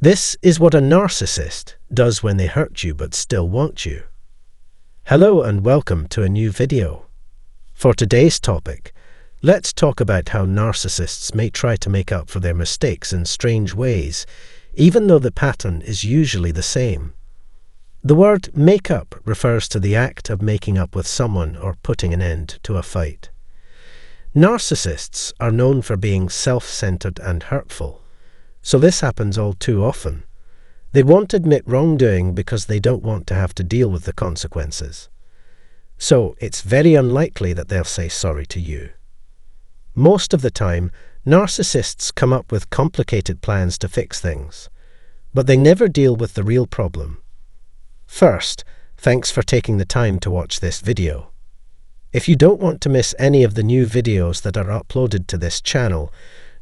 This is what a narcissist does when they hurt you but still want you. Hello and welcome to a new video. For today's topic, let's talk about how narcissists may try to make up for their mistakes in strange ways, even though the pattern is usually the same. The word make up refers to the act of making up with someone or putting an end to a fight. Narcissists are known for being self-centered and hurtful, so this happens all too often. They won't admit wrongdoing because they don't want to have to deal with the consequences. So it's very unlikely that they'll say sorry to you. Most of the time, narcissists come up with complicated plans to fix things, but they never deal with the real problem. First, thanks for taking the time to watch this video. If you don't want to miss any of the new videos that are uploaded to this channel,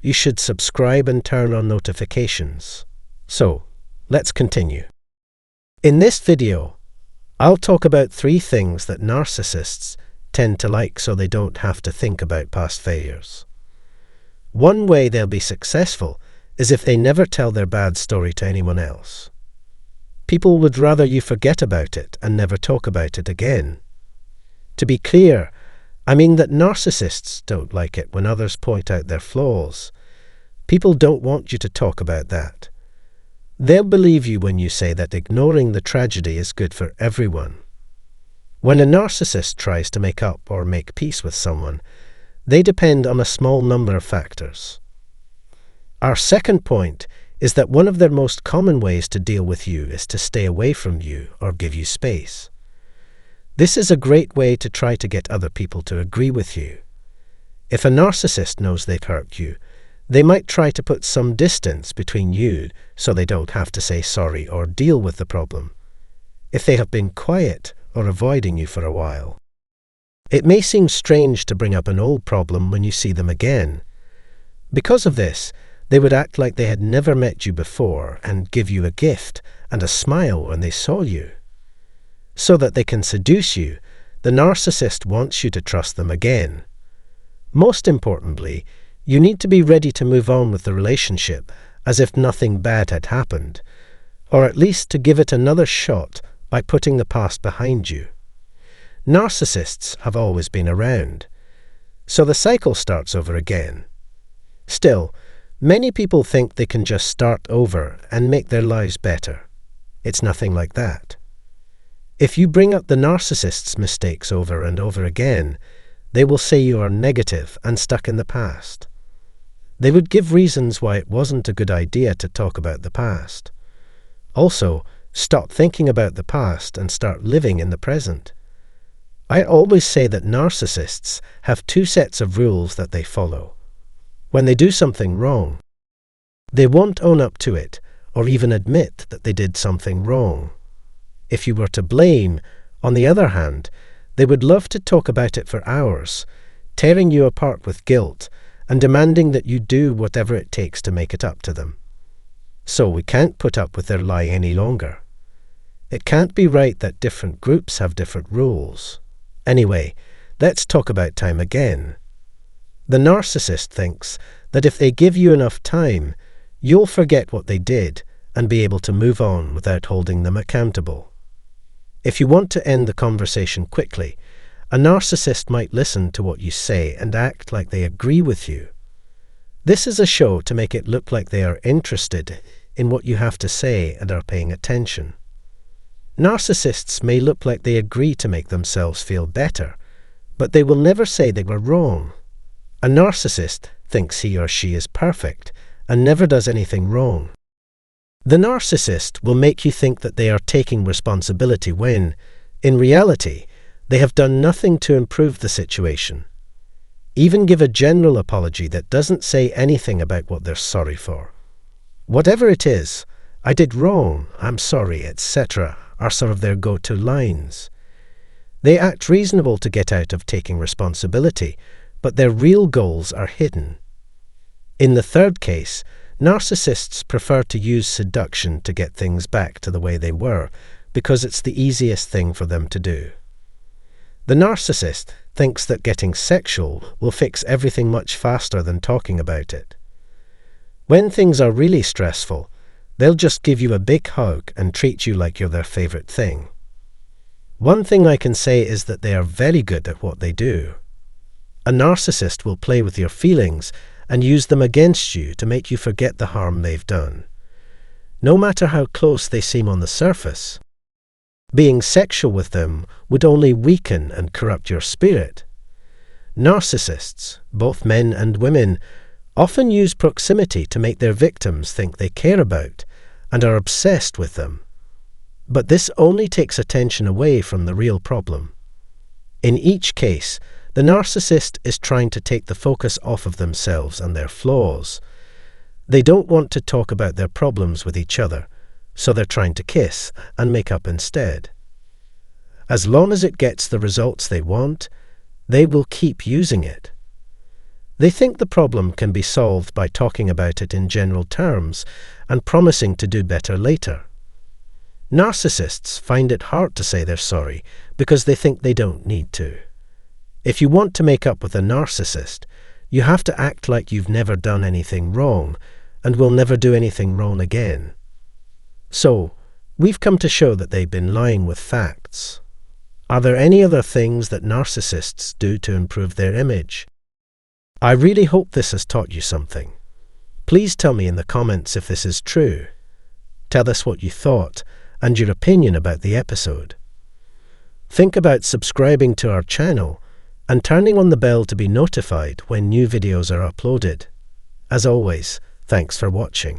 you should subscribe and turn on notifications. So, let's continue. In this video, I'll talk about 3 things that narcissists tend to like so they don't have to think about past failures. One way they'll be successful is if they never tell their bad story to anyone else. People would rather you forget about it and never talk about it again. To be clear, I mean that narcissists don't like it when others point out their flaws. People don't want you to talk about that. They'll believe you when you say that ignoring the tragedy is good for everyone. When a narcissist tries to make up or make peace with someone, they depend on a small number of factors. Our second point is that one of their most common ways to deal with you is to stay away from you or give you space. This is a great way to try to get other people to agree with you. If a narcissist knows they've hurt you, they might try to put some distance between you so they don't have to say sorry or deal with the problem, if they have been quiet or avoiding you for a while. It may seem strange to bring up an old problem when you see them again. Because of this, they would act like they had never met you before and give you a gift and a smile when they saw you. So that they can seduce you, the narcissist wants you to trust them again. Most importantly, you need to be ready to move on with the relationship as if nothing bad had happened, or at least to give it another shot by putting the past behind you. Narcissists have always been around, so the cycle starts over again. Still, many people think they can just start over and make their lives better. It's nothing like that. If you bring up the narcissist's mistakes over and over again, they will say you are negative and stuck in the past. They would give reasons why it wasn't a good idea to talk about the past. Also, stop thinking about the past and start living in the present. I always say that narcissists have 2 sets of rules that they follow. When they do something wrong, they won't own up to it or even admit that they did something wrong. If you were to blame, on the other hand, they would love to talk about it for hours, tearing you apart with guilt and demanding that you do whatever it takes to make it up to them. So we can't put up with their lie any longer. It can't be right that different groups have different rules. Anyway, let's talk about time again. The narcissist thinks that if they give you enough time, you'll forget what they did and be able to move on without holding them accountable. If you want to end the conversation quickly, a narcissist might listen to what you say and act like they agree with you. This is a show to make it look like they are interested in what you have to say and are paying attention. Narcissists may look like they agree to make themselves feel better, but they will never say they were wrong. A narcissist thinks he or she is perfect and never does anything wrong. The narcissist will make you think that they are taking responsibility when, in reality, they have done nothing to improve the situation. Even give a general apology that doesn't say anything about what they're sorry for. Whatever it is, "I did wrong, I'm sorry," etc., are sort of their go-to lines. They act reasonable to get out of taking responsibility, but their real goals are hidden. In the third case, narcissists prefer to use seduction to get things back to the way they were because it's the easiest thing for them to do. The narcissist thinks that getting sexual will fix everything much faster than talking about it. When things are really stressful, They'll just give you a big hug and treat you like you're their favorite thing. One thing I can say is that they are very good at what they do. A narcissist will play with your feelings and use them against you to make you forget the harm they've done. No matter how close they seem on the surface, being sexual with them would only weaken and corrupt your spirit. Narcissists, both men and women, often use proximity to make their victims think they care about and are obsessed with them. But this only takes attention away from the real problem. In each case, the narcissist is trying to take the focus off of themselves and their flaws. They don't want to talk about their problems with each other, so they're trying to kiss and make up instead. As long as it gets the results they want, they will keep using it. They think the problem can be solved by talking about it in general terms and promising to do better later. Narcissists find it hard to say they're sorry because they think they don't need to. If you want to make up with a narcissist, you have to act like you've never done anything wrong and will never do anything wrong again. So, we've come to show that they've been lying with facts. Are there any other things that narcissists do to improve their image? I really hope this has taught you something. Please tell me in the comments if this is true. Tell us what you thought and your opinion about the episode. Think about subscribing to our channel and turning on the bell to be notified when new videos are uploaded. As always, thanks for watching.